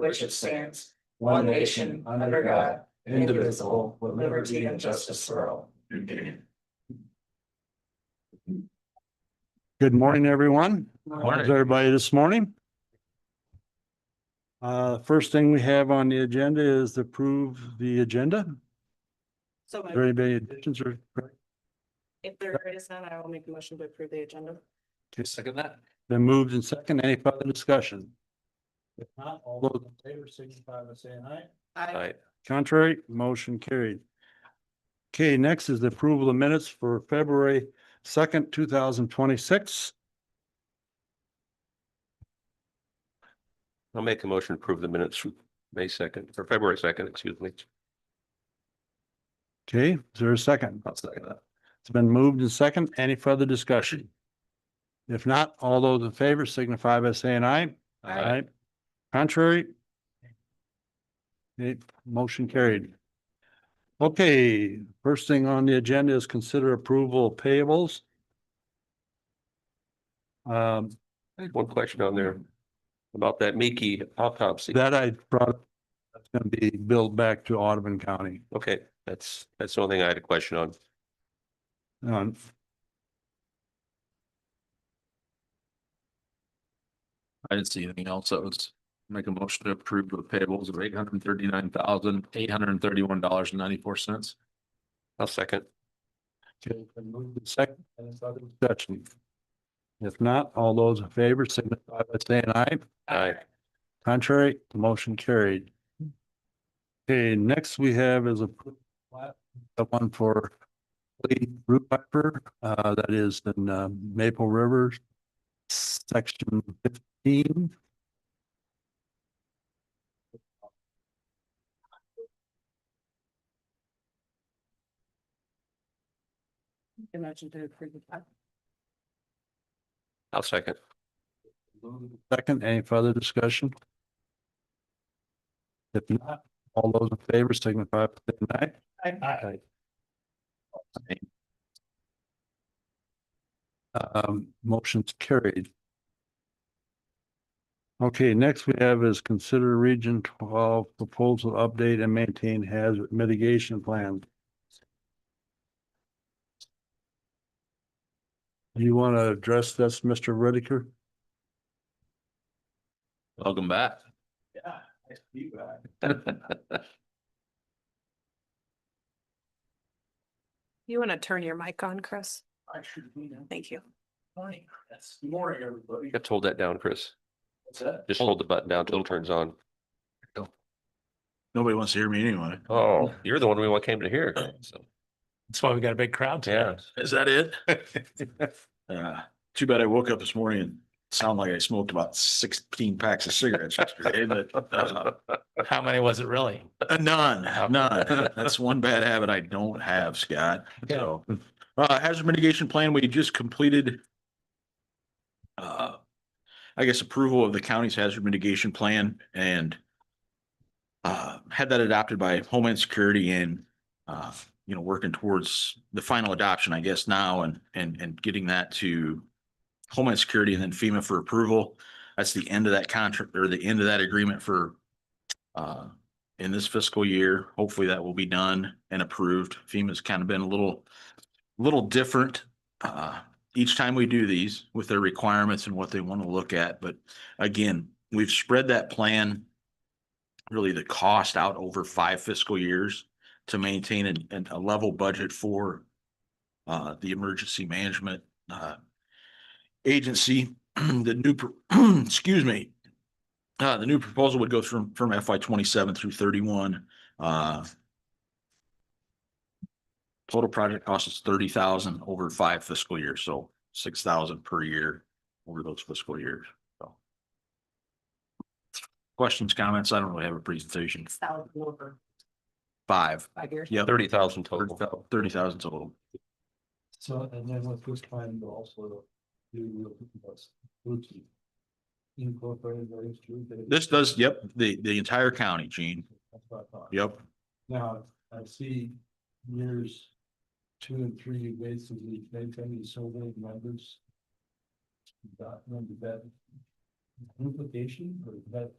which it stands, one nation, under God, indivisible, with liberty and justice for all. Good morning, everyone. Morning. How's everybody this morning? First thing we have on the agenda is to approve the agenda. So Is there anybody additions or? if there is none, I will make a motion to approve the agenda. Okay, second that. Been moved and second. Any further discussion? If not, all those in favor signify by saying aye. Aye. Contrary, motion carried. Okay, next is the approval of minutes for February 2nd, 2026. I'll make a motion to approve the minutes from May 2nd or February 2nd, excuse me. Okay, is there a second? I'll second that. It's been moved and second. Any further discussion? If not, all those in favor signify by saying aye. Aye. Contrary? Okay, motion carried. Okay, first thing on the agenda is consider approval of payables. I had one question on there about that Meeke autopsy. That I brought, that's gonna be billed back to Audubon County. Okay, that's the only thing I had a question on. Um, I didn't see anything else. That was make a motion to approve the payables of $839,831.94. I'll second. okay, been moved and second. Any further discussion? If not, all those in favor signify by saying aye. Aye. Contrary, motion carried. Okay, next we have is a one for root viper, that is in Maple River, section 15. Motion to approve. I'll second. Second, any further discussion? If not, all those in favor signify by saying aye. Aye. Motion's carried. Okay, next we have is consider Region 12 proposal update and maintain hazard mitigation plan. You want to address this, Mr. Whitaker? Welcome back. Yeah. You want to turn your mic on, Chris? I should be. Thank you. Morning. That's morning, everybody. You have to hold that down, Chris. What's that? Just hold the button down till it turns on. Nobody wants to hear me anyway. Oh, you're the one we came to hear. So, That's why we got a big crowd today. yeah. Is that it? Too bad I woke up this morning and sound like I smoked about 16 packs of cigarettes yesterday, but How many was it really? none. That's one bad habit I don't have, Scott. So, hazard mitigation plan, we just completed I guess approval of the county's hazard mitigation plan and had that adopted by Homeland Security and working towards the final adoption, I guess now and getting that to Homeland Security and then FEMA for approval. That's the end of that contract or the end of that agreement for in this fiscal year. Hopefully that will be done and approved. FEMA's kind of been a little different each time we do these with their requirements and what they want to look at. But again, we've spread that plan, really the cost out over 5 fiscal years to maintain a level budget for the emergency management agency. The new, excuse me, the new proposal would go from FY 27 through 31. Total project cost is 30,000 over 5 fiscal years, so 6,000 per year over those fiscal years. So, questions, comments? I don't really have a presentation. 5. 5 years. Yeah, 30,000 total. 30,000 total. So, and then with this plan, we'll also do incorporated those two. This does, yep, the entire county, Gene. That's what I thought. Yep. Now, I see years 2 and 3, basically, they've been so many members. Documented that duplication or that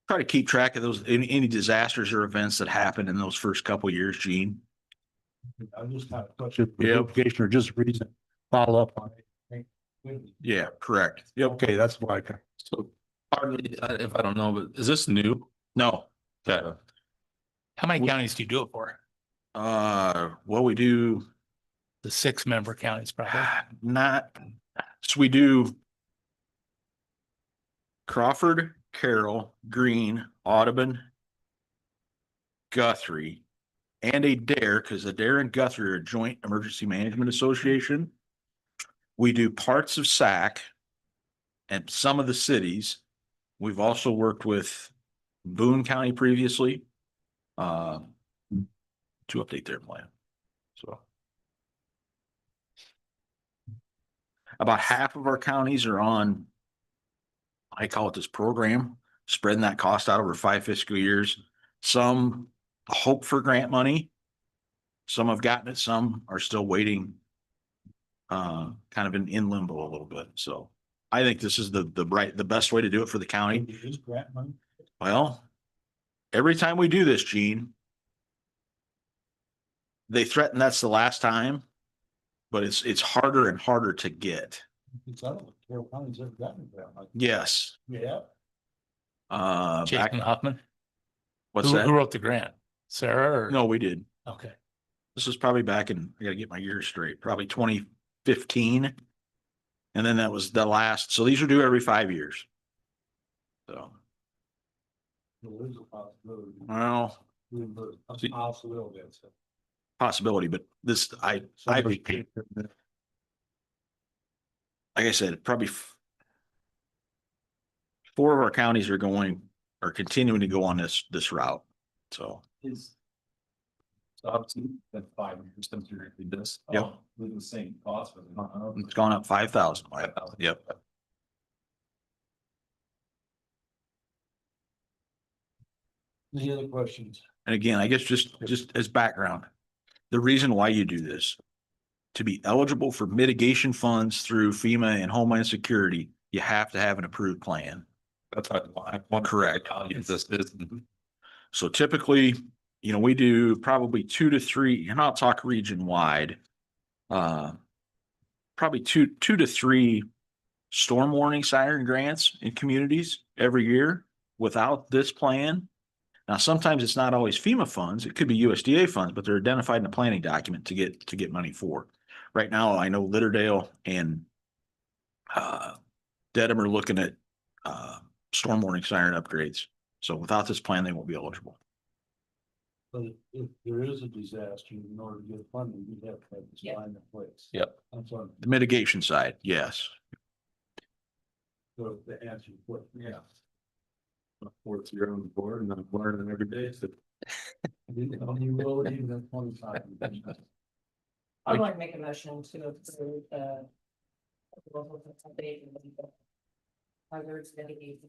try to keep track of those, any disasters or events that happen in those first couple years, Gene. I just have a question. for Yep. Verification or just reason, follow up on it. Yeah, correct. Yep. Okay, that's why. So, pardon me, if I don't know, but is this new? No, Okay. How many counties do you do it for? well, we do The 6-member counties probably. not, so we do Crawford, Carroll, Greene, Audubon, Guthrie, and a Dare, because the Dare and Guthrie are a joint emergency management association. We do parts of SAC and some of the cities. We've also worked with Boone County previously to update their plan. So about half of our counties are on, I call it this program, spreading that cost out over 5 fiscal years. Some hope for grant money. Some have gotten it, some are still waiting. Kind of in limbo a little bit. So I think this is the best way to do it for the county. Is grant money? Well, every time we do this, Gene, they threaten that's the last time, but it's harder and harder to get. It's out of Carroll County's ever gotten grant money. Yes. Yeah. Back, Jason Hoffman? what's Who that? wrote the grant? Sarah or? No, we did. Okay. This was probably back in, I gotta get my years straight, probably 2015. And then that was the last, so these are due every 5 years. So, There is a possibility. well, A possibility. possibility, but this, like I said, probably 4 of our counties are continuing to go on this route. So, So obviously, been 5 years since you did this. Yep. With the same cost. But it's gone up 5,000. Yep. Any other questions? And again, I guess just as background, the reason why you do this, to be eligible for mitigation funds through FEMA and Homeland Security, you have to have an approved plan. That's what Correct. this is. So typically, we do probably 2 to 3, and I'll talk region wide. Probably two to 3 storm warning siren grants in communities every year without this plan. Now, sometimes it's not always FEMA funds. It could be USDA funds, but they're identified in a planning document to get money for. Right now, I know Litterdale and Dedham are looking at storm warning siren upgrades. So without this plan, they won't be eligible. But if there is a disaster, in order to get funding, you have to have this plan in place. Yep. That's what, The mitigation side, yes. so the answer, what, yeah. 4th year on the board and I'm learning every day. So You will even at 25. I'd like to make a motion to approve the. Hazards mitigation.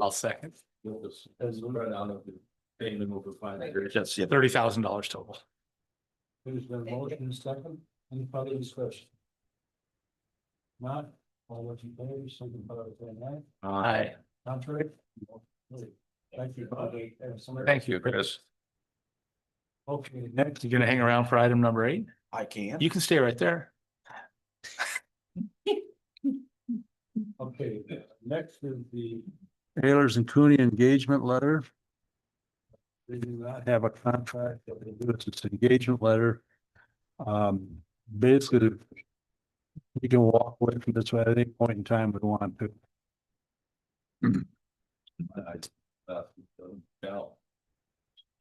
I'll second. As right out of the payment over 5 years. That's it. $30,000 total. there's been a motion and second, any further discussion? Not, all what you favor, something about it, Aye. contrary? Thank you. Thank you, Chris. Okay, next, You gonna hang around for item number 8? I can. You can stay right there. okay, next is the Ayers and Cooney engagement letter. They do not have a contract, that they do, it's just an engagement letter. Basically, you can walk away from this at any point in time we want to.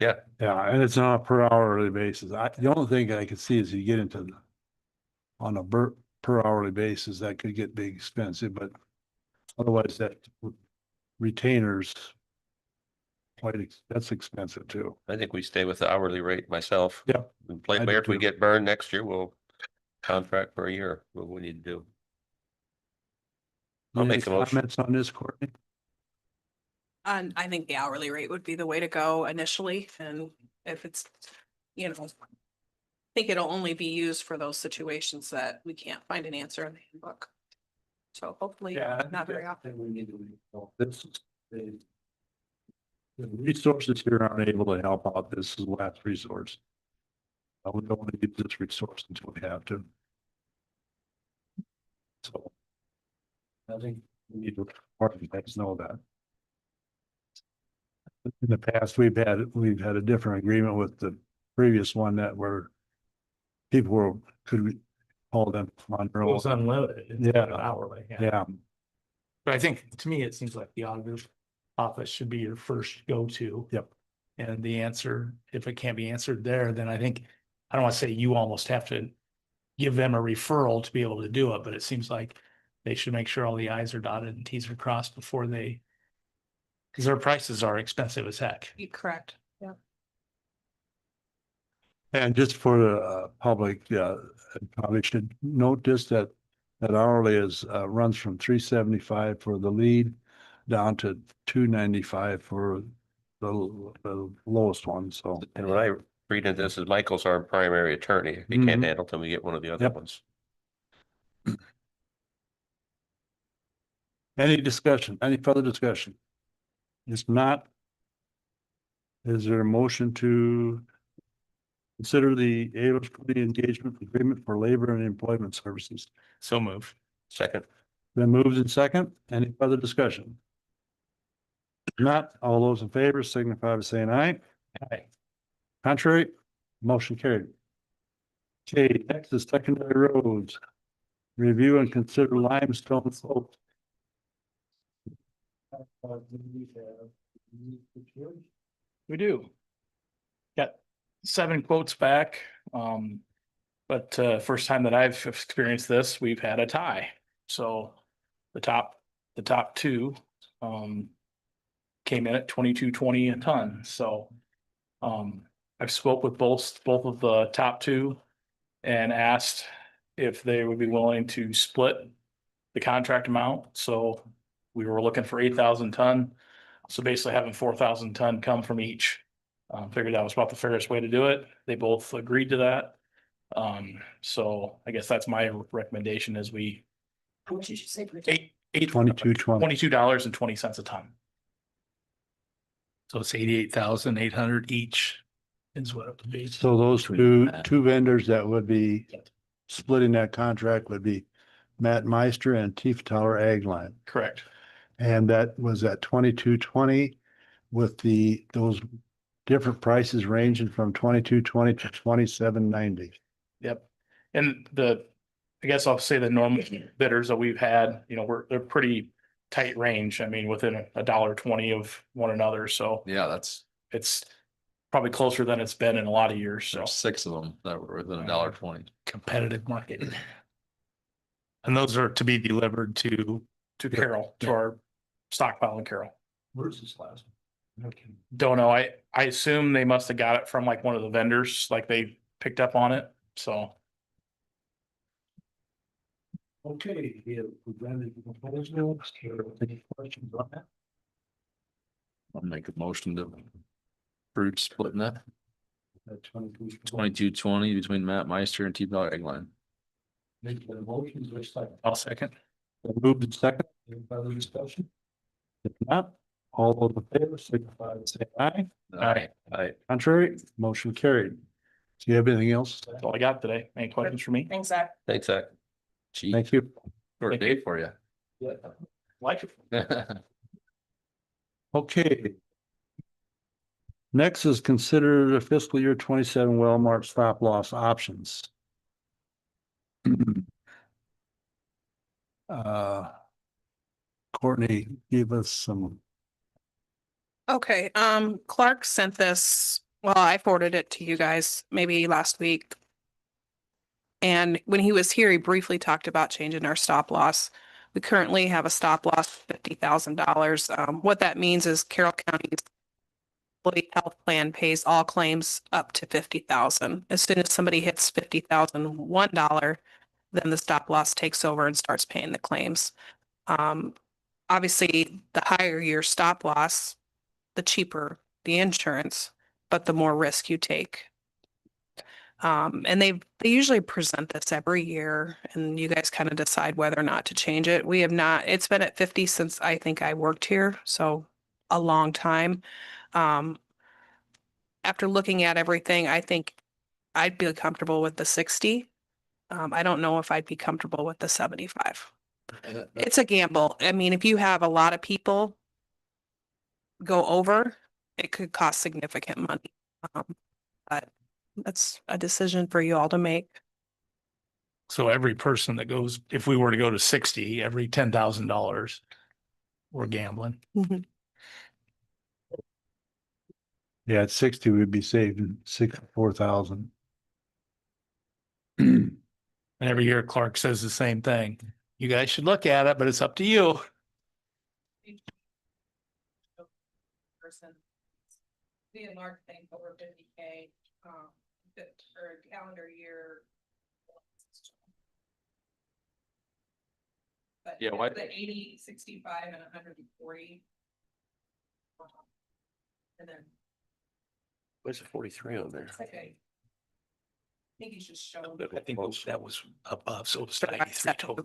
Yeah, and it's on a per hourly basis. The only thing I can see is you get into on a per hourly basis, that could get big expensive, but otherwise that retainers that's expensive too. I think we stay with the hourly rate myself. Yeah. And play I by do ear. If we too. get burned next year, we'll contract for a year, what we need to do. I'll Any make a motion. comments on this, Courtney? And I think the hourly rate would be the way to go initially, and if it's, I think it'll only be used for those situations that we can't find an answer in the handbook. So hopefully, not very often. We need to, this is The resources here aren't able to help out. This is last resource. We don't want to use this resource until we have to. So. I think we need to, architects know that. In the past, we've had a different agreement with the previous one that were. People were, could we call them on their It own? was unlimited. Yeah. Hourly, yeah. Yeah, But I think, to me, it seems like the auditor's office should be your first go-to. Yep. And the answer, if it can't be answered there, then I think, I don't want to say you almost have to give them a referral to be able to do it, but it seems like they should make sure all the i's are dotted and t's are crossed before they, because their prices are expensive as heck. Correct. Yeah. and just for the public, probably should note this, that hourly is runs from $3.75 for the lead down to $2.95 for the lowest one, so. And when I read into this, is Michael's our primary attorney. If he can't Mhm. handle it, then we get one of the other Yep. ones. Any discussion, any further discussion? If not, is there a motion to consider the Ayers County engagement agreement for labor and employment services? So move. Second, Then moved in second. Any further discussion? If not, all those in favor signify by saying aye. Aye. Contrary, motion carried. Okay, next is secondary roads. Review and consider limestone slope. We do. Got 7 quotes back. But first time that I've experienced this, we've had a tie. So the top 2 came in at 22.20 a ton. So I've spoke with both of the top 2 and asked if they would be willing to split the contract amount. So we were looking for 8,000 ton. So basically having 4,000 ton come from each. Figured that was about the fairest way to do it. They both agreed to that. So I guess that's my recommendation is we. How much did you say? $22.20 a ton. So it's 88,800 each is what it would be. So those two vendors that would be splitting that contract would be Matt Meister and Tiefenthaler Ag Line. Correct. And that was at 22.20 with those different prices ranging from 22.20 to 27.90. Yep. And I guess I'll say the normal bidders that we've had, they're pretty tight range. I mean, within $1.20 of one another. So Yeah, it's probably closer than it's been in a lot of years. So there's 6 of them that were within $1.20. competitive market. And those are to be delivered to Carroll, to our stockpile in Carroll. Where's this last one? Okay. Don't know. I assume they must have got it from like one of the vendors, like they picked up on it. So Okay, yeah, we granted the proposal. Any questions on that? I'll make a motion to approve splitting that That 22. 22.20 between Matt Meister and T-Bell Egg Line. Make the motions, which second? I'll second. Moved in second. Any further discussion? If not, all those in favor signify by saying aye. Aye. Contrary, motion carried. Do you have anything else? That's all I got today. Any questions for me? Thanks, Zach. thanks, Zach. Gee, Thank you. short Thank day you. for you. Like it. Okay. Next is consider the fiscal year 27 well-marked stop loss options. Courtney gave us some. Okay, Clark sent this, well, I forwarded it to you guys maybe last week. And when he was here, he briefly talked about changing our stop loss. We currently have a stop loss of $50,000. What that means is Carroll County's employee health plan pays all claims up to $50,000. As soon as somebody hits $50,001, then the stop loss takes over and starts paying the claims. Obviously, the higher your stop loss, the cheaper the insurance, but the more risk you take. And they usually present this every year and you guys kind of decide whether or not to change it. We have not, it's been at 50 since I think I worked here, so a long time. After looking at everything, I think I'd be comfortable with the 60. I don't know if I'd be comfortable with the 75. It's a gamble. I mean, if you have a lot of people go over, it could cost significant money. But that's a decision for you all to make. So every person that goes, if we were to go to 60, every $10,000, we're gambling. Yeah, at 60, we'd be saving 64,000. And every year Clark says the same thing. You guys should look at it, but it's up to you. Person. The enlarged thing over 50K, for calendar year. But Yeah, why- the 80, 65 and 140. And then Where's the 43 on there? it's like I think you should show. I think that was above, so it's 93 Except total. of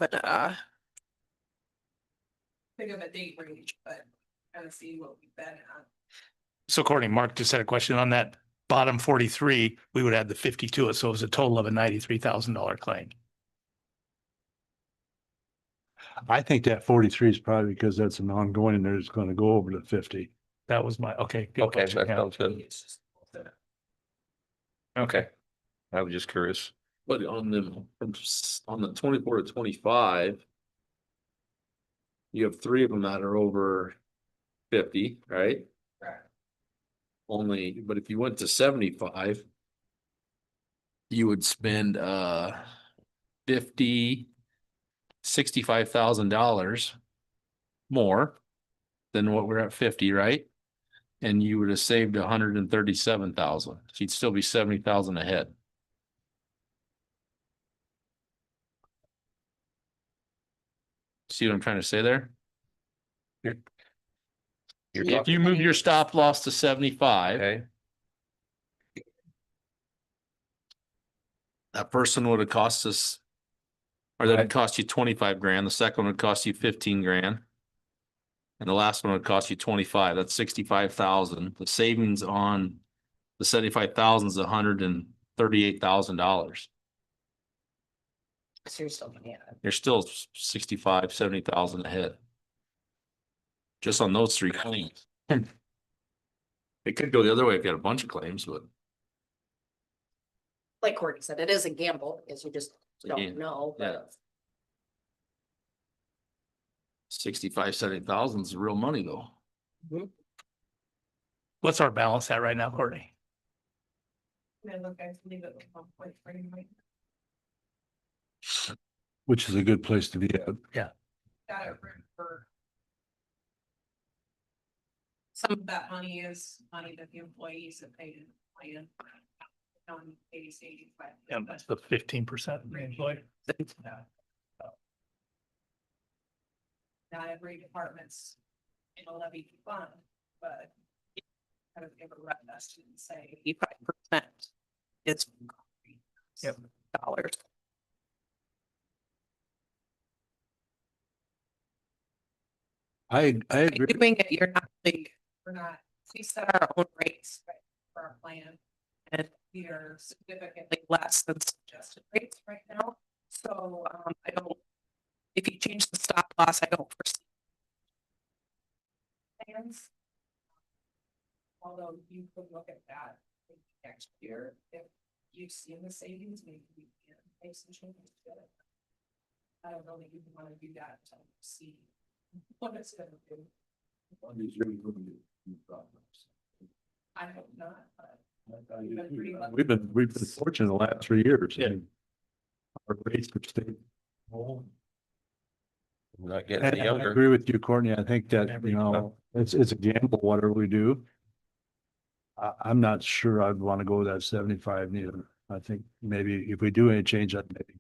big of a date range, but kind of see what we've been at. So Courtney, Mark just had a question on that bottom 43, we would add the 50 to it. So it was a total of a $93,000 claim. I think that 43 is probably because that's an ongoing and they're just going to go over to 50. That was my, okay. good Okay, question, that yeah. sounds good. It's just- Okay. I was just curious. But on the 24 to 25. You have 3 of them that are over 50, right? Correct. Only, but if you went to 75. You would spend 65,000 more than what we're at 50, right? And you would have saved 137,000. So you'd still be 70,000 ahead. See what I'm trying to say there? You're If talking- you move your stop loss to 75, Okay, that person would have cost us. Or that would cost you 25 grand, the second one would cost you 15 grand. And the last one would cost you 25, that's 65,000, the savings on the 75,000 is $138,000. So you're still, yeah. You're still 65, 70,000 ahead. Just on those 3 claims. It could go the other way if you had a bunch of claims, but Like Courtney said, it is a gamble because you just Yeah, don't know, but 65, 70,000 is real money though. What's our balance at right now, Courtney? And look, I believe it was 1.3 right Which is a good place to be at. got it written for. Some of that money is money that the employees have paid in the plan. Pays 85. Yeah, that's the 15% employee. Not every department's in a levy fund, but. I would give a rep estimate and say 85%. It's. Yep. Dollars. I By agree. doing it, you're not like, we're not, we set our own rates right, for our plan. And we are significantly less than suggested rates right now. So I don't, if you change the stop loss, I don't foresee. Plans. Although you could look at that next year, if you've seen the savings, maybe we can make some changes to it. I don't know that you want to do that until you see what it's gonna do. I hope not, but We've been fortunate the last 3 years. Yeah. Our rates have stayed. not getting And any I younger. agree with you, Courtney. I think that, it's a gamble, whatever we do. I'm not sure I'd want to go that 75 neither. I think maybe if we do any change, I'd maybe.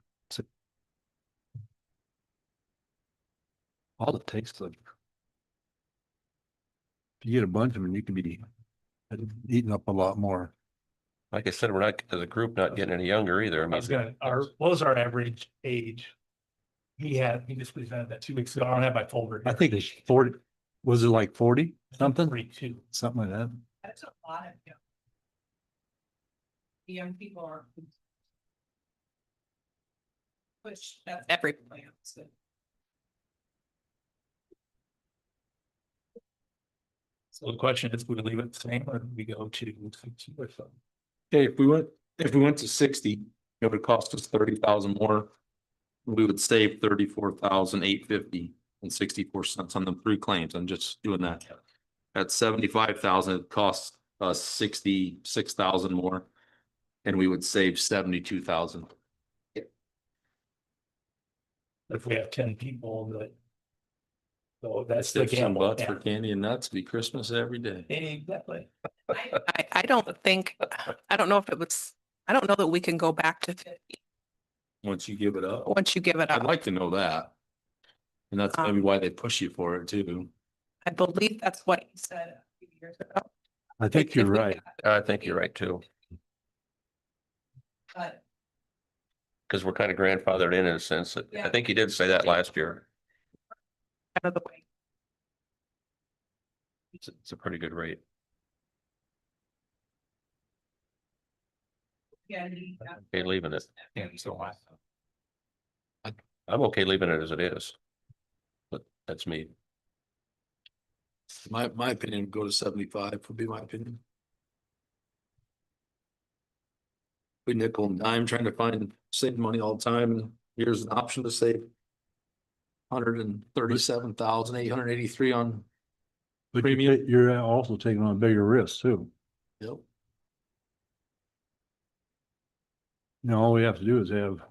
All it takes, like. If you get a bunch of them, you can be eating up a lot more. Like I said, we're not, as a group, not getting any younger either. I I mean, was gonna, what was our average age? He just presented that 2 weeks ago. I don't have my folder. I think it's 40, was it like 40 something? 42. Something like that. I That's a lot of young people are. Which that's everybody. So. So the question is, would we leave it the same or do we go to? Okay, if we went to 60, it would cost us 30,000 more. We would save 34,850 and 64 cents on the 3 claims. I'm just doing that. At 75,000, it costs us 66,000 more. And we would save 72,000. If we have 10 people that. So that's the Save some gamble. bucks for candy and nuts, be Christmas every day. Exactly. I don't think, I don't know if it was, I don't know that we can go back to 50 Once you give it up. once you give it I'd up. like to know that. And that's maybe why they push you for it too. I believe that's what he said a few years ago. I think you're right. I think you're right too, But because we're kind of grandfathered in a sense. I Yeah. think you did say that last year. kind of the way. It's a pretty good rate. Yeah. Okay, leaving it. Yeah, so I'm okay leaving it as it is. But that's me. My opinion would go to 75 would be my opinion. We nickel and dime trying to save money all the time, and here's an option to save 137,883 on. But Premium. you're also taking on bigger risks too. Yep. You know, all we have to do is have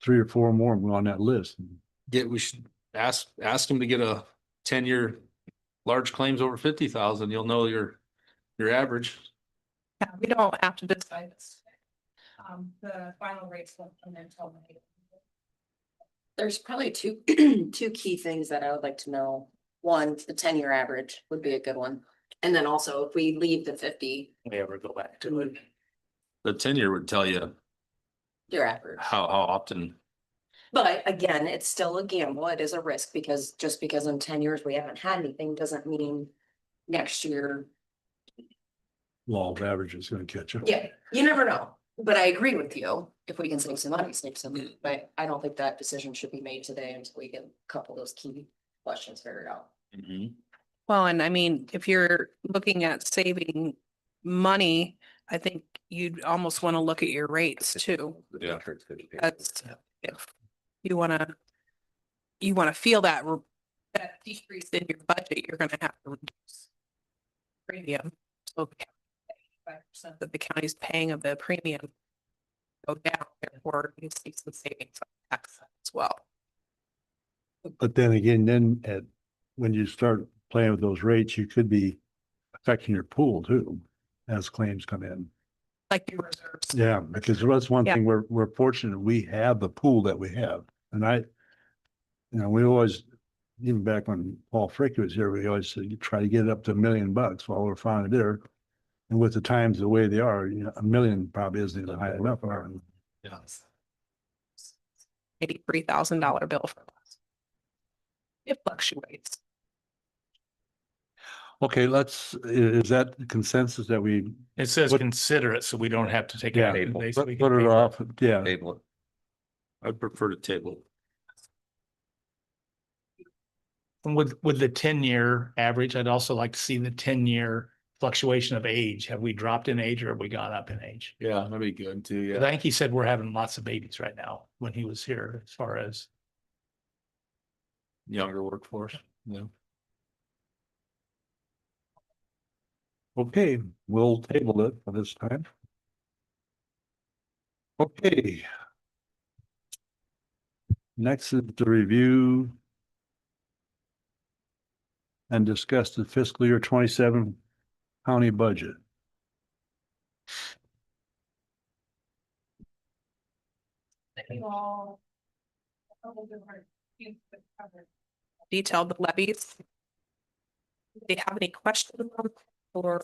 3 or 4 more on that list. We should ask them to get a 10-year large claims over 50,000. You'll know your average. Yeah, we don't have to decide this. The final rates won't come until May. There's probably two, two key things that I would like to know. One, the 10-year average would be a good one. And then also if we leave the 50, we ever go back to it. The 10-year would tell you your average. how often. But again, it's still a gamble. It is a risk because just because in 10 years we haven't had anything doesn't mean next year. Law of average is gonna catch you. Yeah, you never know. But I agree with you. If we can save some money, save some, but I don't think that decision should be made today until we get a couple of those key questions figured out. Well, and I mean, if you're looking at saving money, I think you'd almost want to look at your rates too. Yeah. That's if you wanna feel that decrease in your budget, you're gonna have to reduce premium. So 5% that the county's paying of the premium go down, therefore you see some savings on tax as well. But then again, when you start playing with those rates, you could be affecting your pool too, as claims come in. Like your reserves. Yeah, because that's one Yeah. thing, we're fortunate, we have the pool that we have, and we always, even back when Paul Frick was here, we always said, you try to get it up to $1 million, well, we're finally there. And with the times the way they are, $1 million probably isn't even high enough. Yeah. $83,000 bill for us. It fluctuates. Okay, is that consensus that we? It says What- consider it, so we don't have to take Yeah, action. Basically, put it off, yeah. Table it. I'd prefer to table. And with the 10-year average, I'd also like to see the 10-year fluctuation of age. Have we dropped in age or have we gone up in age? Yeah, that'd be good too. I think he said we're having lots of babies right now when he was here, as far as. Younger workforce. Yeah. Okay, we'll table it for this time. Okay. Next is the review and discuss the fiscal year 27 county budget. Detailed the levies. Do they have any questions or?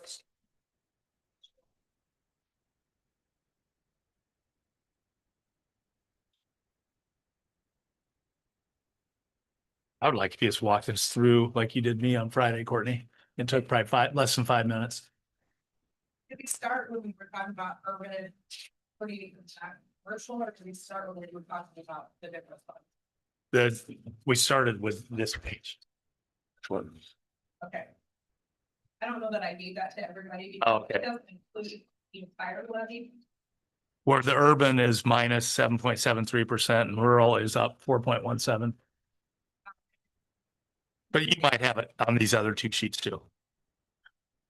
I would like to just walk us through like you did me on Friday, Courtney. It took probably less than 5 minutes. Did we start when we were talking about urban, commercial, or did we start when we were talking about the different funds? We started with this page. Which one? Okay. I don't know that I gave that to everybody. Oh, because okay. It doesn't include the entire levy. Where the urban is minus 7.73% and rural is up 4.17. But you might have it on these other two sheets too.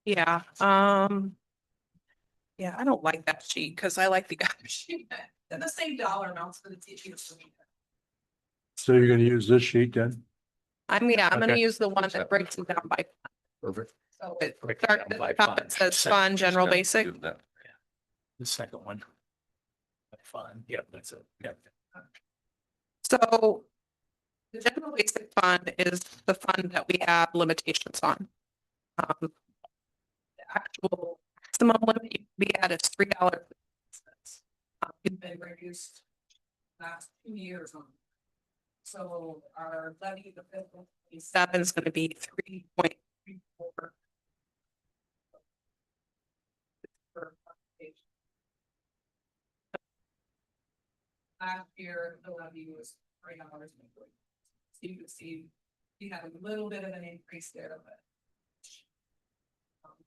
Yeah, yeah, I don't like that sheet because I like the other sheet. They're the same dollar amounts for the teachers. So you're gonna use this sheet then? I'm gonna Okay. use the one that breaks it down by. Perfect. So It Break it starts down at by the top, fund. it says fund, general basic. Do that. The second one. Fun. Yep, that's it. Yep. So the general basic fund is the fund that we have limitations on. The actual maximum limit we had is $3. it's been reduced last 2 years on. So our levy, the fiscal Seven is gonna be 3.34. Last year, the levy was $3. So you can see, we have a little bit of an increase there, but.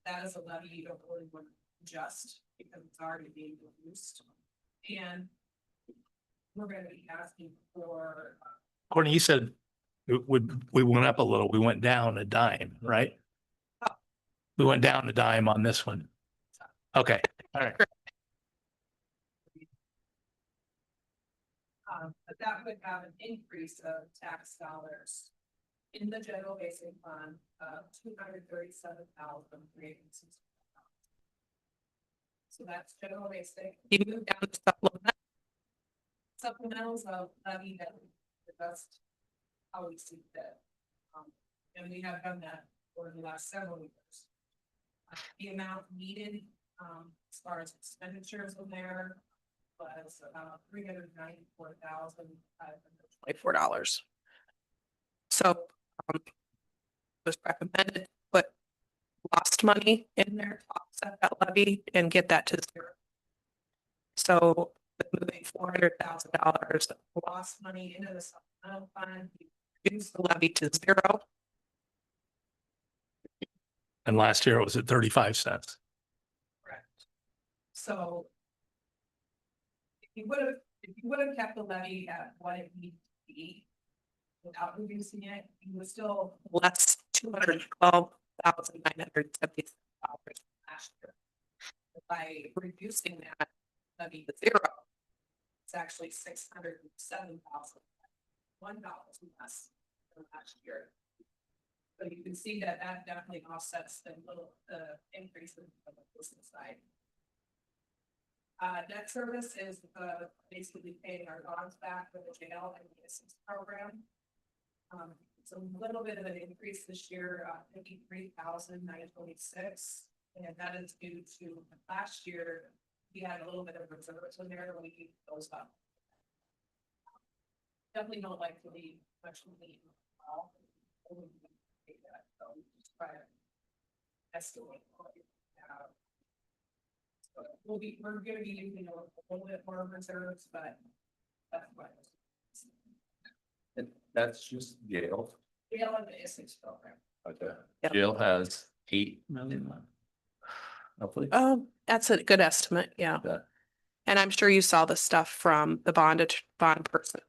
That is a levy you don't really want to adjust because it's already being reduced. And. We're gonna be asking for, Courtney, you said we went up a little, we went down a dime, right? We went down a dime on this one. Okay, all right. but that would have an increase of tax dollars. In the general basic fund of $237,360. So that's general basic. You move down to supplement. Supplementals of levy that adjust how we see that. And we have done that for the last several years. The amount needed, as far as expenditures in there was about $394,500. $24. So it was recommended to put lost money in there to offset that levy and get that to zero. So moving $400,000 Lost money into the supplemental fund, reduce the levy to zero. And last year it was at 35 cents. correct. So. If you would have kept the levy at what it needs to be. Without reducing it, you would still Less $212,970 last year. By reducing that levy to zero. It's actually $607,001 less than last year. So you can see that that definitely offsets the increase in the business side. Debt service is basically paying our bonds back for the jail and the assistance program. It's a little bit of an increase this year, $53,926, and that is due to last year. We had a little bit of reserves in there, and we keep those up. Definitely don't like to leave much money. So we just try to estimate. So we're gonna be using a little bit more reserves, but that's why. And that's just jail. Jail and the assistance program. Okay. Yep. Jail has 8 million. Hopefully. That's a good estimate, yeah. Yeah. And I'm sure you saw the stuff from the bond person.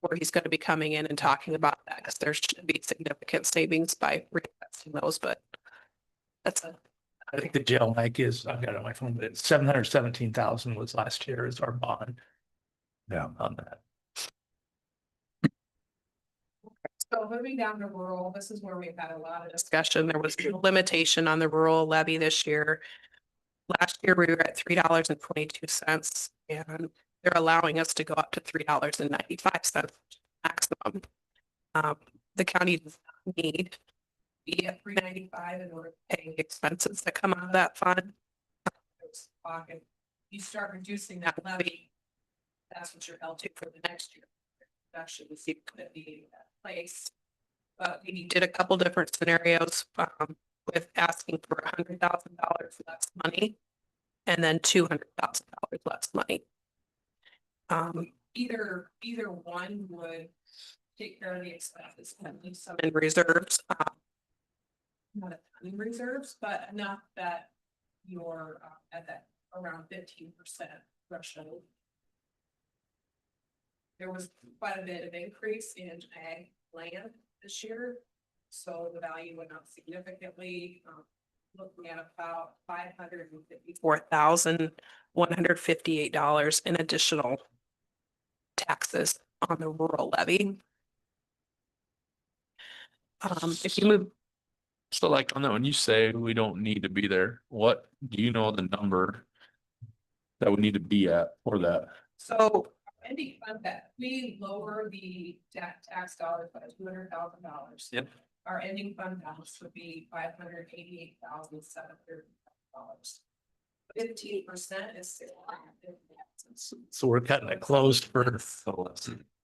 Where he's gonna be coming in and talking about that, because there should be significant savings by reinvesting those, but. That's a, I think the jail, Mike, is, I've got it on my phone, but it's 717,000 was last year is our bond. Yeah. On that. So moving down to rural, this is where we've had a lot of discussion. There was no limitation on the rural levy this year. Last year, we were at $3.22, and they're allowing us to go up to $3.95 maximum. The county does not need to be at $3.95 in order to pay the expenses that come out of that fund. You start reducing that levy, that's what you're held to for the next year. Actually, we see it could be in that place. But we did a couple different scenarios. with asking for $100,000 less money and then $200,000 less money. Either one would take care of the expenses, and leave some in reserves. Not a ton in reserves, but enough that you're at that around 15% threshold. There was quite a bit of increase in ag land this year, so the value went up significantly. Looking at about $554,158 in additional taxes on the rural levy. If you move, So like on that, when you say we don't need to be there, what, do you know the number that we need to be at for that? So ending fund that, we lower the tax dollars by $200,000. Yep. Our ending fund balance would be $588,700. 15% is $650,000. So we're cutting it closed for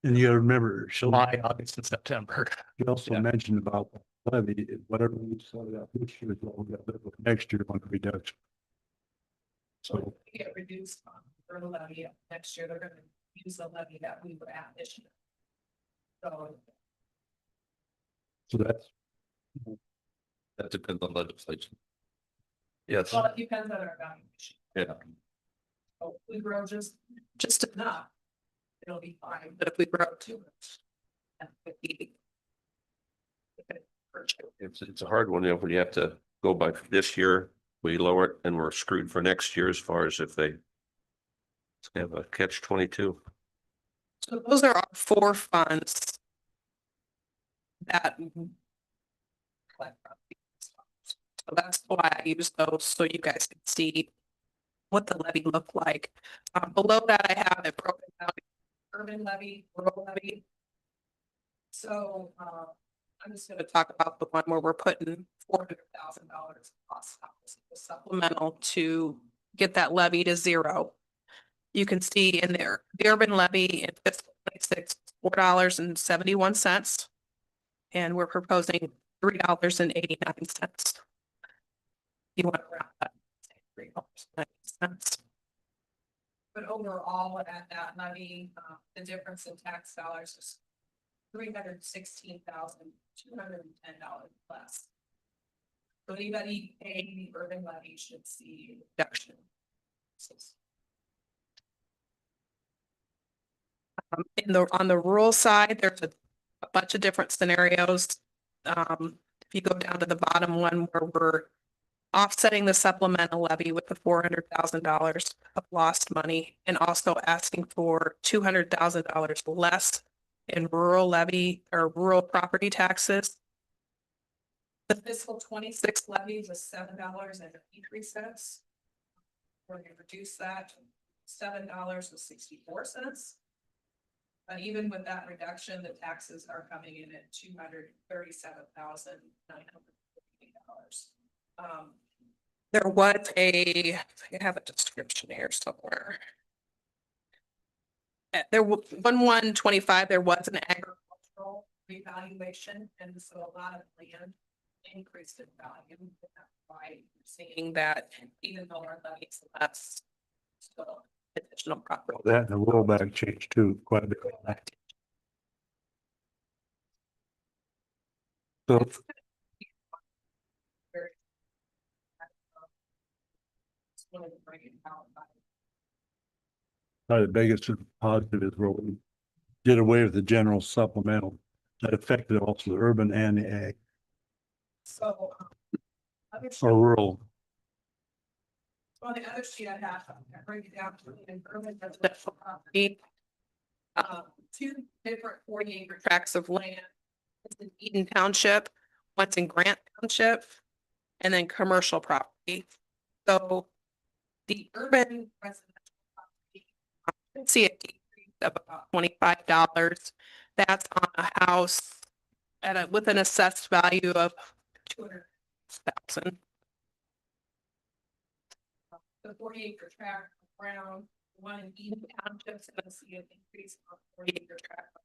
And you gotta remember, July, August and September. you also Yeah. mentioned about levy, whatever we started out this year, is what we got to live with next year on the reduction. So So, if we get reduced for the levy next year, they're gonna use the levy that we were at this year. So so that's, That depends on legislation. Yes, well, it depends on our valuation. yeah. So if we grow just enough, it'll be fine, but if we grow too much, that could be. It's a hard one, when you have to go by this year, we lower it and we're screwed for next year as far as if they have a catch-22. so those are our 4 funds that. So that's why I use those, so you guys can see what the levy looked like. Below that, I have it broken down, urban levy, rural levy. So, I'm just gonna talk about the one where we're putting $400,000 across the supplemental to get that levy to 0. You can see in there, the urban levy in fiscal 26, $4.71. And we're proposing $3.89. You want to round that, $3.90. But overall, at that levy, the difference in tax dollars is $316,210 less. So anybody paying the urban levy should see a reduction. On the rural side, there's a bunch of different scenarios. If you go down to the bottom one where we're offsetting the supplemental levy with the $400,000 of lost money and also asking for $200,000 less in rural levy or rural property taxes. The fiscal 26 levy was $7.83. We're going to reduce that to $7.64. But even with that reduction, the taxes are coming in at $237,958. There was I have a description here somewhere. There was 1/1/25, there was an agricultural revaluation, and so a lot of land increased in value. That's why you're seeing that even though our levies less, still additional property. that and the rollback changed too, quite a bit. So, probably the biggest positive is where we did away with the general supplemental. That affected also the urban and the ag So. or rural. On the other sheet I have, I break it down to an urban residential property. 2 different 40-acre tracts of land. It's in Eden Township, one's in Grant Township, and then commercial property. So the urban residential property, you can see a decrease of about $25. That's on a house with an assessed value of $200,000. The 40-acre tract of ground, one in Eden Township, is going to see an increase on 40-acre tract of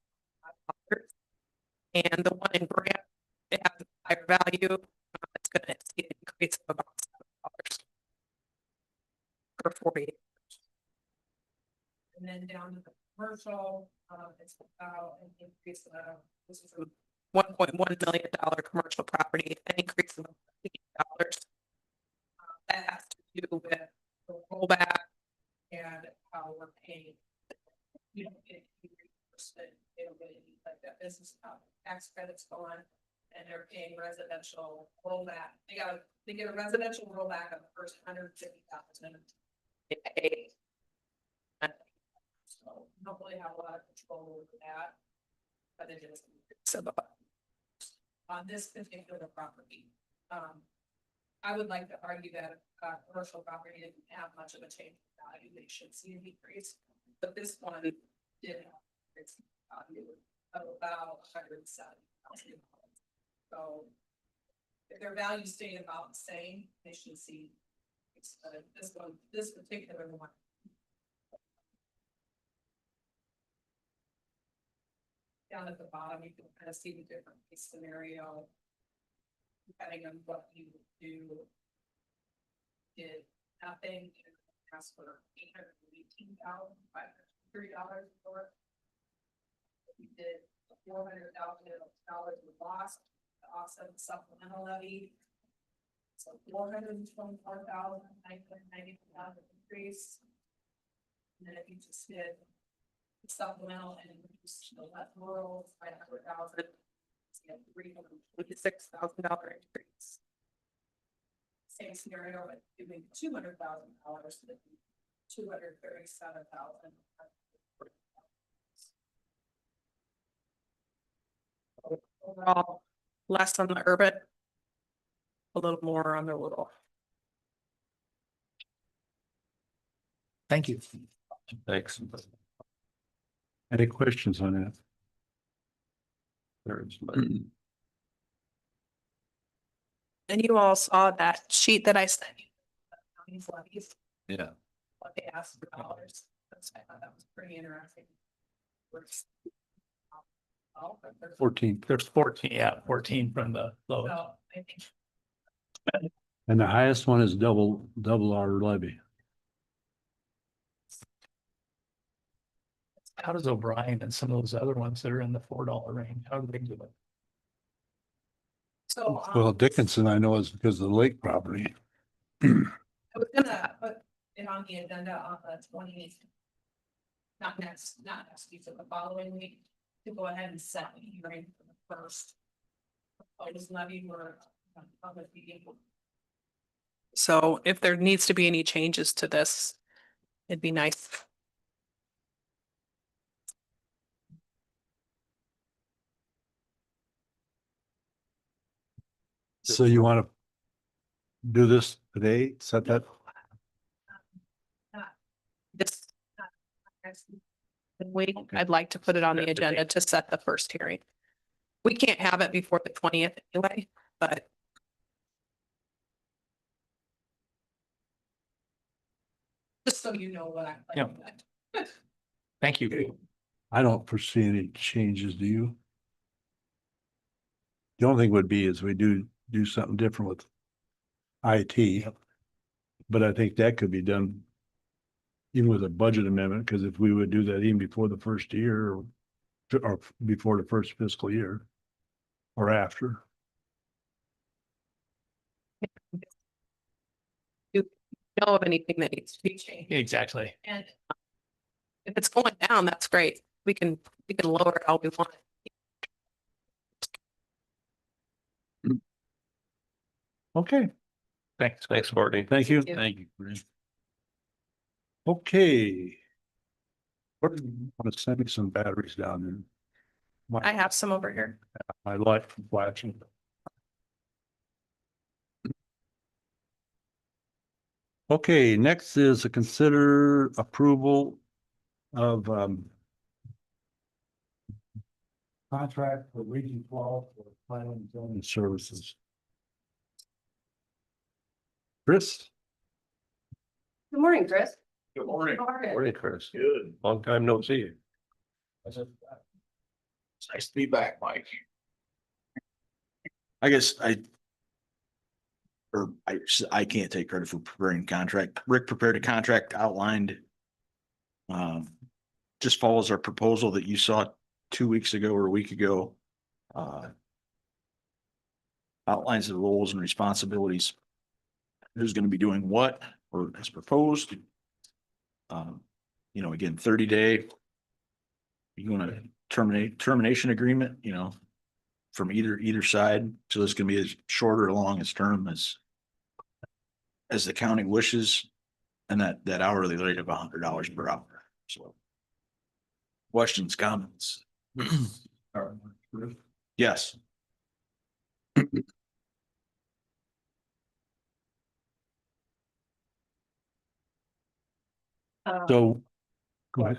$5. And the one in Grant, it has a higher value, it's gonna see an increase of about $7 per 40. And then down to the commercial, it's about an increase of, this is a $1.1 million commercial property, an increase of $8. That has to do with the rollback and how we're paying. You don't get any reimbursement, they don't get any, like that business tax credits gone, and they're paying residential rollback. They get a residential rollback of the first 150,000. They pay. So don't really have a lot of control over that. But it is. So on this particular property, I would like to argue that commercial property didn't have much of a change in value. They should see a decrease, but this one did have its value of about $170,000. So if their value stayed about the same, they should see this particular one. Down at the bottom, you can kind of see the different case scenario. Depending on what you would do. Did nothing, and asked for $818,503 for it. We did $400,000 we lost to offset the supplemental levy. So $424,990 increase. And then if you just did the supplemental and reduce the left rural by $100,000, it's a $326,000 increase. Same scenario, but doing $200,000 to $237,000. Overall, less on the urban, a little more on the rural. Thank you. Thanks. Any questions on that? There's, but And you all saw that sheet that I sent you. Counties levies, Yeah. what they asked for dollars. That's, I thought that was pretty interesting. 14, There's 14, yeah, 14 from the lowest. So I think and the highest one is double our levy. How does O'Brien and some of those other ones that are in the $4 range, how do they do it? so. Well, Dickinson, I know is because of the lake property. I was gonna put it on the agenda on the 20th. Not next week, but the following week, to go ahead and set the hearing for the first. Proposed levy were public meeting. So if there needs to be any changes to this, it'd be nice. So you want to do this today, set that? This. I'd like to put it on the agenda to set the first hearing. We can't have it before the 20th anyway, but. Just so you know what I'm. Yeah. Thank you. I don't foresee any changes, do you? The only thing would be is we do something different with IT. But I think that could be done even with a budget amendment, because if we would do that even before the first year or before the first fiscal year or after. You know of anything that needs to be changed, Exactly. And if it's going down, that's great. We can lower it all we want. Okay, thanks, Courtney. thank you. Thank you. Okay. Want to send me some batteries down there? I have some over here. My light flashing. Okay, next is a consider approval of contract for Region 12 for planning and zoning services. Chris? Good morning, Chris. Good morning. How are you? Morning, Chris. Good. Long time no see. It's nice to be back, Mike. I guess or I can't take credit for preparing contract. Rick prepared a contract outlined. Just follows our proposal that you saw 2 weeks ago or a week ago. Outlines the roles and responsibilities. Who's going to be doing what or as proposed. You know, again, 30-day. You want to termination agreement, you know, from either side. So this can be as short or long as term as the county wishes. And that hourly rate of $100 per hour. So. Questions, comments? Yes. So. Go ahead.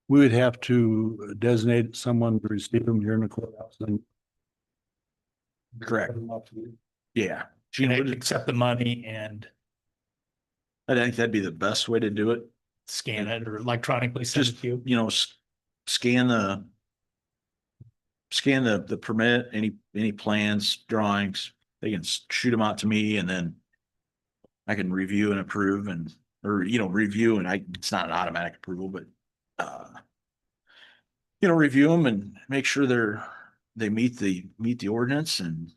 We would have to designate someone to receive them here in the courthouse and. Correct. Yeah. Can I accept the money and I think that'd be the best way to do it. scan it or electronically send it Just, to you? you know, scan the permit, any plans, drawings, they can shoot them out to me and then I can review and approve or, you know, review and it's not an automatic approval, but, you know, review them and make sure they meet the ordinance. And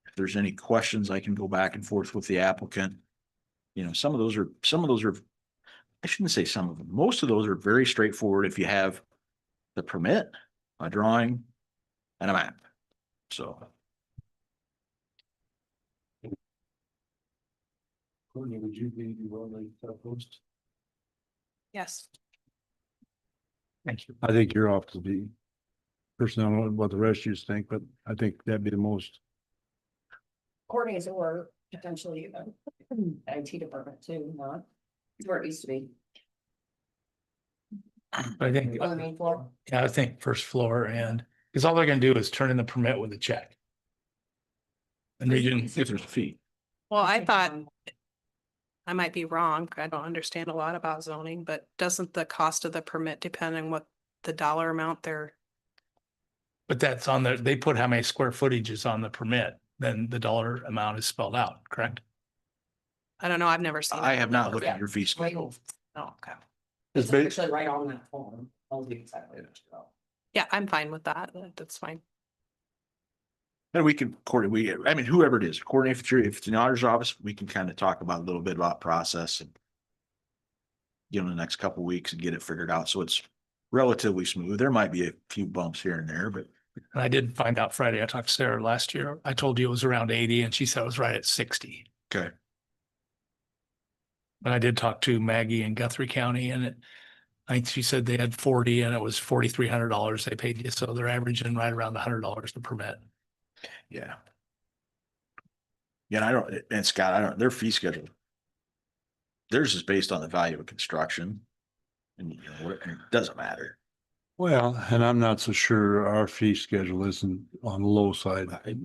if there's any questions, I can go back and forth with the applicant. You know, some of those are, I shouldn't say some of them, most of those are very straightforward if you have the permit, a drawing, and a map. So. Courtney, would you be willing to post? Yes. Thank you. I think your office will be. Personally, I don't know what the rest of you think, but I think that'd be the most. Courtney's or potentially even IT department too, not where it used to be I think, on the main floor. yeah, I think first floor and, because all they're gonna do is turn in the permit with a check. And they didn't, If there's a fee. Well, I thought, I might be wrong. I don't understand a lot about zoning, but doesn't the cost of the permit depend on what the dollar amount they're, but that's on the, they put how many square footage is on the permit, then the dollar amount is spelled out, correct? I don't know, I've never seen. I it have not before. looked at your fee schedule. Oh, okay. It's actually right on that form. I'll do exactly what you go. Yeah, I'm fine with that. That's fine. And we can coordinate, I mean, whoever it is, coordinate if it's in the auditor's office, we can kind of talk about a little bit about process and. You know, the next couple of weeks and get it figured out. So it's relatively smooth. There might be a few bumps here and there, but And I did find out Friday, I talked to Sarah last year. I told you it was around 80 and she said it was right at 60. okay. But I did talk to Maggie in Guthrie County and I think she said they had 40 and it was $4,300 they paid you. So they're averaging right around $100 the permit. Yeah. Yeah, and Scott, their fee schedule. Theirs is based on the value of construction. And you know, and it doesn't matter. Well, and I'm not so sure our fee schedule isn't on the low side. I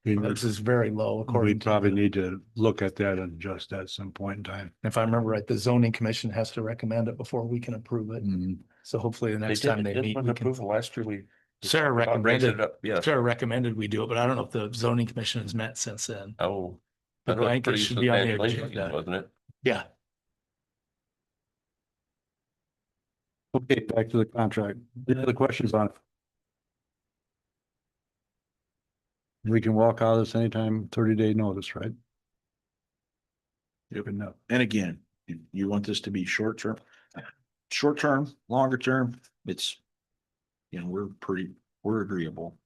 mean, This is very low we according to. probably need to look at that and adjust that at some point in time. If I remember right, the zoning commission has to recommend it before we can approve it. So hopefully the next time they meet. we can- Last year, we. Sarah raised recommended, it up, yeah. Sarah recommended we do it, but I don't know if the zoning commission has met since then. Oh. But I think it should be on the agenda. Wasn't it? Yeah. Okay, back to the contract. Any other questions on it? We can walk out of this anytime, 30-day notice, right? Yep. And again, you want this to be short term, longer term, it's. You know, we're agreeable.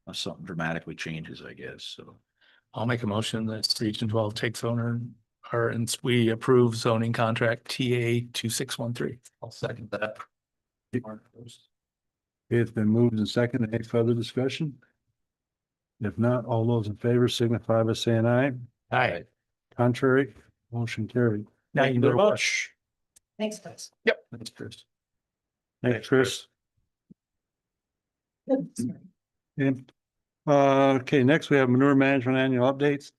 Unless something dramatically changes, I guess, so. I'll make a motion that Region 12 takes owner and we approve zoning contract TA 2613. I'll second that. It's been moved and seconded. Any further discussion? If not, all those in favor signify by saying aye. Aye. Contrary, motion carried. Now you better watch. Thanks, guys. Yep. Thanks, Chris. Thanks, Chris. Yep. Okay, next we have manure management annual updates.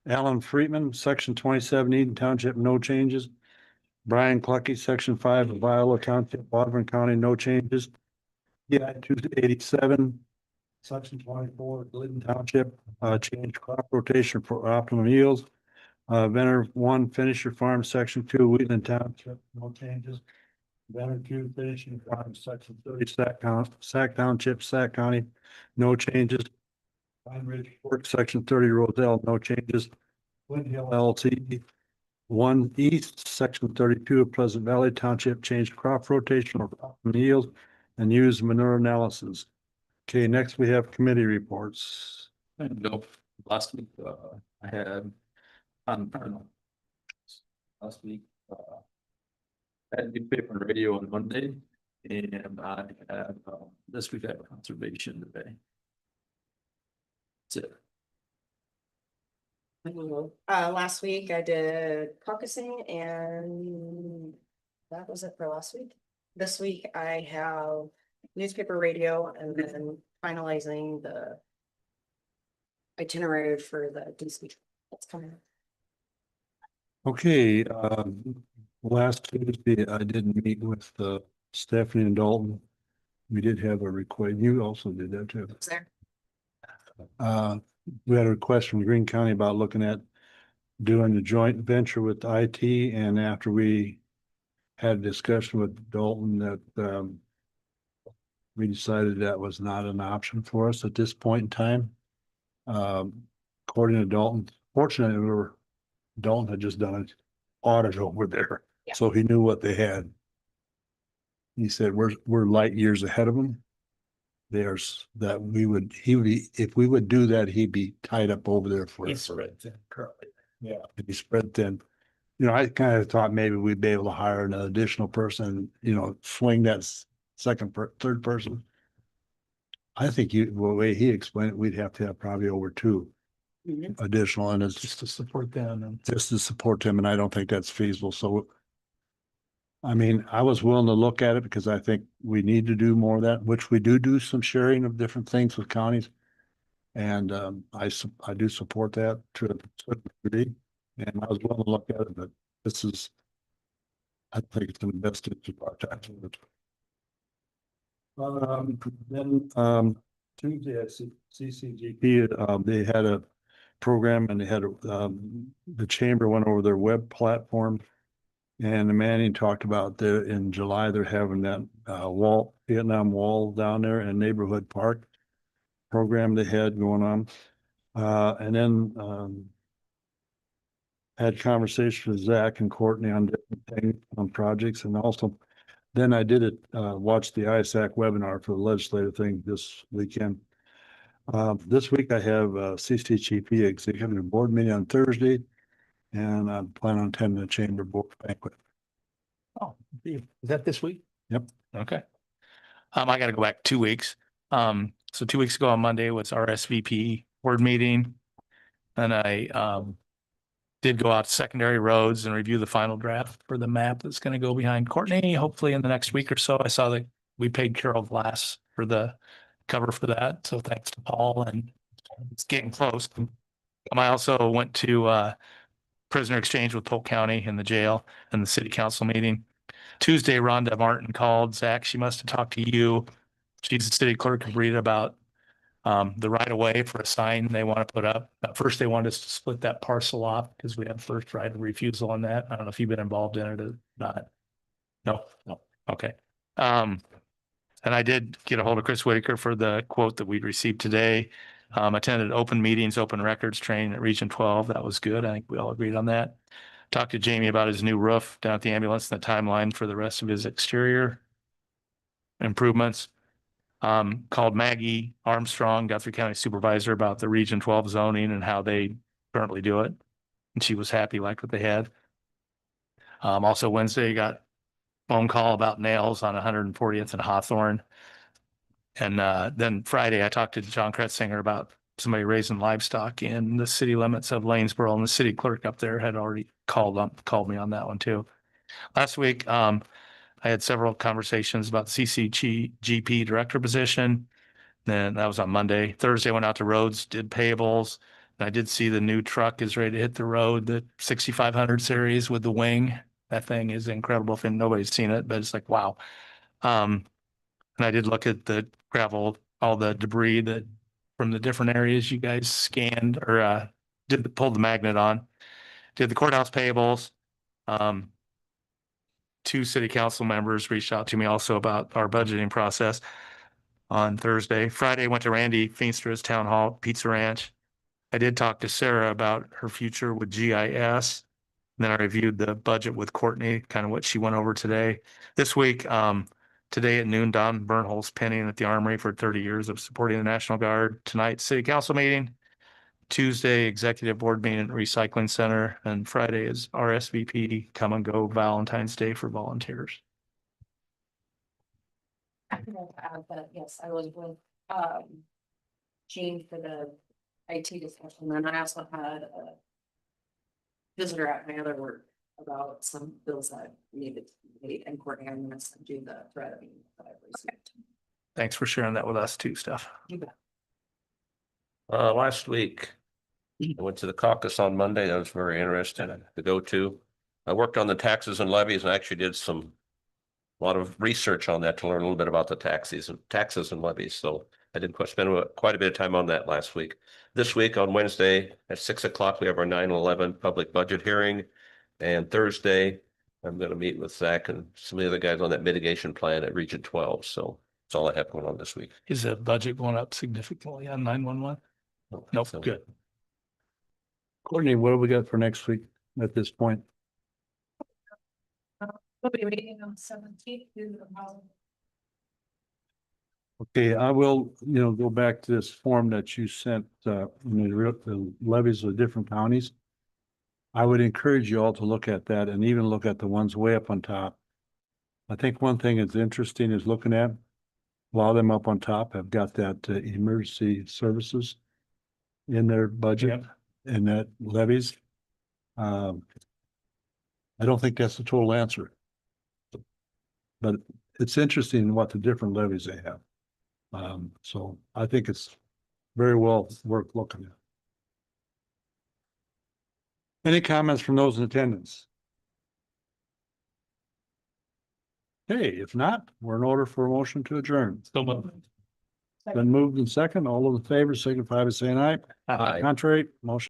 Alan Friedman, section 27, Eden Township, no changes. Brian Clucky, section 5 of Viola Township, Audubon County, no changes. Yeah, 287, Section 24, Glidden Township, change crop rotation for optimum yields. Venner 1, Finisher Farm, Section 2, Wheatland Township, no changes. Venner 2, Finishing Farm, Section 30, Sac Township, Sac County, no changes. Pine Ridge Fork, Section 30, Roselle, no changes. Flint Hill LLC, 1 East, Section 32 of Pleasant Valley Township, changed crop rotation or optimum yield and use manure analysis. Okay, next we have committee reports. No, last week, I had, pardon. Last week, I had newspaper and radio on Monday, and I had, this week I have conservation today. That's it. Last week I did caucusing and that was it for last week. This week I have newspaper, radio, and then finalizing the itinerary for the DC. That's coming. Okay, last Tuesday, I did meet with Stephanie and Dalton. We did have a request. You also did that too. It's there. We had a request from Greene County about looking at doing the joint venture with IT, and after we had a discussion with Dalton that we decided that was not an option for us at this point in time. According to Dalton, fortunately, Dalton had just done an audit over there, Yeah. so he knew what they had. He said, we're light years ahead of them. There's that if we would do that, he'd be tied up over there for. He's spread thin currently. Yeah, if he spread thin. You know, I kind of thought maybe we'd be able to hire an additional person, swing that third person. I think the way he explained it, we'd have to have probably over 2 additional, and it's Just to support them and. just to support him, and I don't think that's feasible. So, I mean, I was willing to look at it because I think we need to do more of that, which we do some sharing of different things with counties. And I do support that to a certain degree, and I was willing to look at it, but I think it's in the best interest of our taxpayers. Then Tuesday at CCGP, they had a program, and they had the chamber went over their web platform, and the Manning talked about in July they're having that Vietnam Wall down there in Neighborhood Park program they had going on. And then had conversation with Zach and Courtney on different things, on projects, and also then I did watch the ISAC webinar for the legislative thing this weekend. This week I have CST executive board meeting on Thursday, and I plan on attending the chamber board banquet. Oh, is that this week? Yep. Okay. I gotta go back 2 weeks. So 2 weeks ago on Monday was our SVP board meeting. And I did go out to secondary roads and review the final draft for the map that's gonna go behind Courtney, hopefully in the next week or so. I saw that we paid Carroll Glass for the cover for that. So thanks to Paul, and it's getting close. I also went to prisoner exchange with Polk County in the jail and the city council meeting. Tuesday, Rhonda Martin called. Zach, she must have talked to you. She's the city clerk of Rita about the right of way for a sign they want to put up. At first, they wanted us to split that parcel off because we have first right of refusal on that. I don't know if you've been involved in it or not. No. Okay. And I did get a hold of Chris Whitaker for the quote that we'd received today. Attended open meetings, open records training at Region 12. That was good. I think we all agreed on that. Talked to Jamie about his new roof down at the ambulance and the timeline for the rest of his exterior improvements. Called Maggie Armstrong, Guthrie County Supervisor, about the Region 12 zoning and how they currently do it. And she was happy, liked what they had. Also Wednesday, got phone call about nails on 140th and Hawthorne. And then Friday, I talked to John Kretzinger about somebody raising livestock in the city limits of Lanesboro, and the city clerk up there had already called me on that one too. Last week, I had several conversations about CCGP director position. Then that was on Monday. Thursday, went out to roads, did payables. And I did see the new truck is ready to hit the road, the 6500 series with the wing. That thing is incredible. If nobody's seen it, but it's like, wow. And I did look at the gravel all the debris that from the different areas you guys scanned or pulled the magnet on. Did the courthouse payables. Two city council members reached out to me also about our budgeting process on Thursday. Friday, went to Randy Feenstra's Town Hall Pizza Ranch. I did talk to Sarah about her future with GIS. Then I reviewed the budget with Courtney, kind of what she went over today. This week, today at noon, Don Bernholz penning at the Armory for 30 years of supporting the National Guard. Tonight, city council meeting. Tuesday, executive board meeting at Recycling Center, and Friday is RSVP come and go Valentine's Day for volunteers. I forgot to add that, yes, I was with, Gene for the IT discussion, and I also had a visitor at my other work about some bills that needed to be paid, and Courtney, I'm gonna send you the thread of email that I've received. Thanks for sharing that with us too, Steph. You bet. Last week, I went to the caucus on Monday. That was very interesting to go to. I worked on the taxes and levies and actually did a lot of research on that to learn a little bit about the taxes and levies. So I did spend quite a bit of time on that last week. This week on Wednesday at 6 o'clock, we have our 9/11 public budget hearing. And Thursday, I'm going to meet with Zach and some of the other guys on that mitigation plan at Region 12. So that's all I have going on this week. Is the budget going up significantly on 911? Nope, So- good. Courtney, what do we got for next week at this point? We'll be meeting on 17th. Okay, I will, go back to this form that you sent, the levies of different counties. I would encourage you all to look at that and even look at the ones way up on top. I think one thing that's interesting is looking at, a lot of them up on top have got that emergency services in their budget and that levies. I don't think that's the total answer. But it's interesting what the different levies they have. So I think it's very well worth looking at. Any comments from those in attendance? Hey, if not, we're in order for a motion to adjourn. So much. Been moved in second. All those in favor signify by saying aye. Aye. Contrary, motion